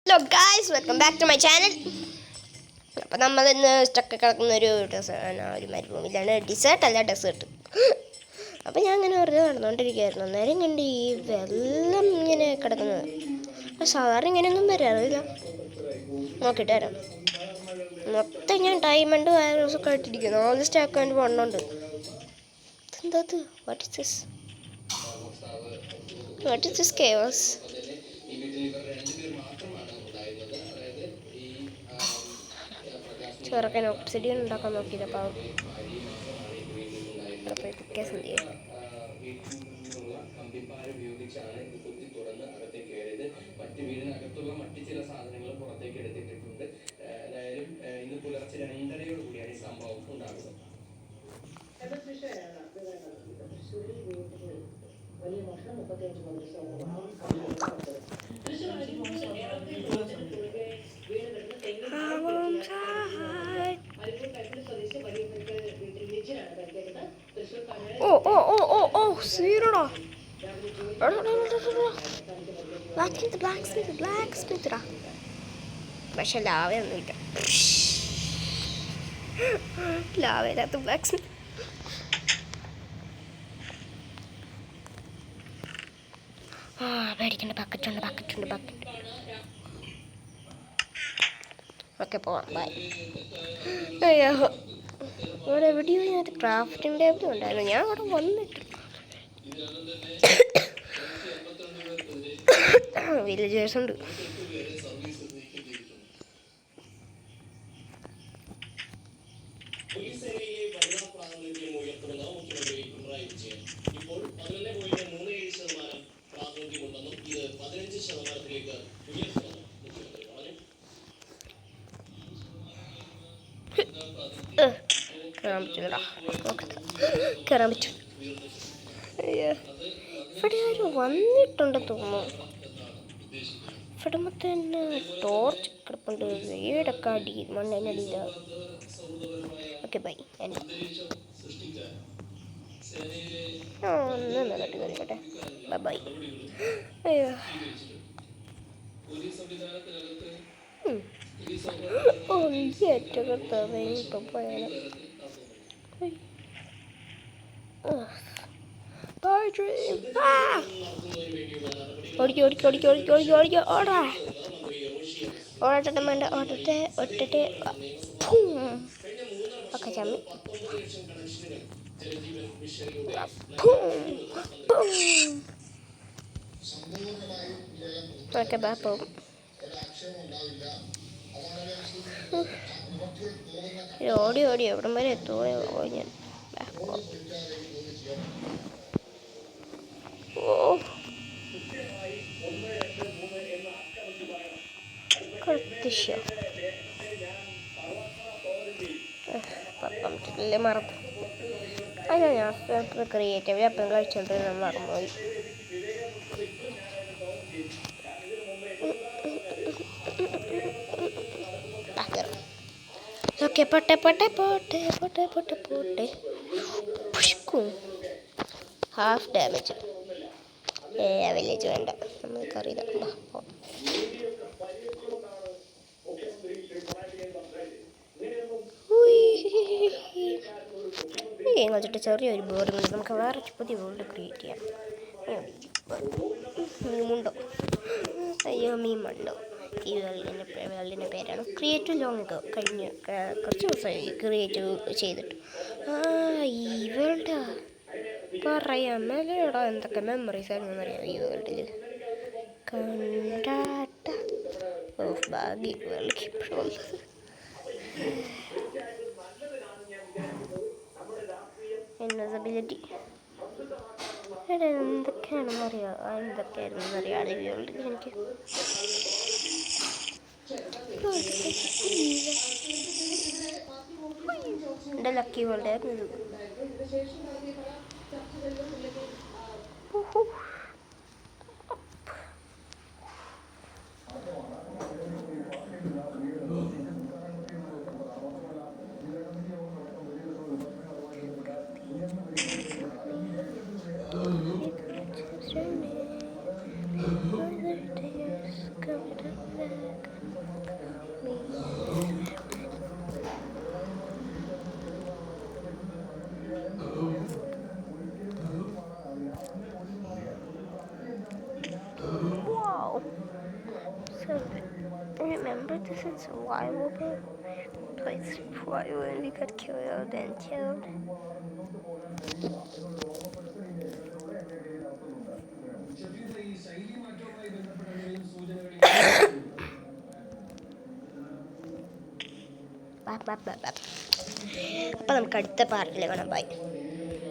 Hello guys, welcome back to my channel. അപ്പോൾ നമ്മൾ ഇന്ന് സ്റ്റക്ക് കിടക്കുന്ന ഒരു മരുഭൂമിയിലാണ്. ഡിസേർട്ട് അല്ല, ഡെസേർട്ട്. അപ്പോൾ ഞാൻ ഇങ്ങനെ വെറുതെ നടന്നുകൊണ്ടിരിക്കുകയായിരുന്നു. അന്നേരം കണ്ട് ഈ വെള്ളം ഇങ്ങനെ കിടക്കുന്നത്. അപ്പോൾ സാധാരണ ഇങ്ങനെയൊന്നും വരാറില്ല. നോക്കിയിട്ട് വരാം. മൊത്തം ഞാൻ ഡയമണ്ട് വയറൊക്കെ ആയിട്ടിരിക്കുന്നു. 4 സ്റ്റാക്ക് ആൻഡ് 1 ഉണ്ട്. എന്താ വാട്ട് ഇസ് ദിസ് കേവസ്? ചെറുക്കൻ ഒബ്സിഡിയൻ ഉണ്ടാക്കാൻ നോക്കിയത്. അപ്പോൾ കേസ് എന്ത് ചെയ്യും? സീറോടാ. ബ്ലാക്ക് പക്ഷെ ലാവയൊന്നുമില്ല. ലാവയില്ലാത്ത ബ്ലാക്ക് സ്മിത്ത്. പേടിക്കണ്ട. ബക്കറ്റുണ്ട്. ഓക്കെ, പോവാം. ബൈ. അയ്യോ, അവിടെ എവിടെയോ ഞാൻ ക്രാഫ്റ്റിംഗ് ടേബിൾ ഉണ്ടായിരുന്നു. ഞാൻ അവിടെ വന്നിട്ട് വില്ലേജേഴ്സ് ഉണ്ട്. കയറാൻ പറ്റും. ഇവിടെ ആരും വന്നിട്ടുണ്ട് തോന്നുന്നു. ഇവിടെ മൊത്തം തന്നെ ടോർച്ച് കിടപ്പുണ്ട്. വീടൊക്കെ മണ്ണിനടിയില്ല. Okay, by. ഒന്ന് നന്നായിട്ട് കയറിക്കോട്ടെ. ബൈ. അയ്യോ, ഏറ്റവും ഇപ്പം പോയാലും ഓടട്ടെ വേണ്ട. ഒട്ടട്ടെ. ഒക്കെ ചമ്മി. ഓക്കെ, ബാ പോകും. ഓടി എവിടം വരെ എത്തുമോ ഞാൻ? മറന്നു. അല്ല, ഞാൻ ക്രിയേറ്റീവ് അപ്പം കഴിച്ചോണ്ടിരുന്ന മറന്നുപോയി. ഓക്കെ, പോട്ടെ. Half damage. വില്ലേജ് വേണ്ട, നമുക്കറിയില്ല. കളിച്ചിട്ട് ചെറിയൊരു ബോർഡ്. നമുക്ക് വേറെ പുതിയ വേൾഡ് ക്രിയേറ്റ് ചെയ്യാം. മീമുണ്ടോ? അയ്യോ, മീമുണ്ടോ? ഈ വേൾഡിൻ്റെ പേരാണ് ക്രിയേറ്റീവ് ലോങ്. കഴിഞ്ഞ കുറച്ച് ദിവസമായി ക്രിയേറ്റീവ് ചെയ്തിട്ട്. ഈ വേൾഡ് പറയാം മേലെടാ. എന്തൊക്കെ മെമ്മറീസ് ആയിരുന്നു അറിയാം ഈ വേൾഡിൽ. കണ്ടാട്ട ഭാഗ്യ വേൾഡ് ഇൻവിസിബിലിറ്റി. എന്തൊക്കെയാണെന്നറിയാം. എന്തൊക്കെയായിരുന്നെന്നറിയാം ഈ വേൾഡിൽ എനിക്ക്. എൻ്റെ ലക്കി വേൾഡ് ആയിരുന്നു ഇത്. This is survivable. Place survival and we got killed and killed. അപ്പം നമുക്ക് അടുത്ത പാർട്ടിൽ കാണാം. ബൈ.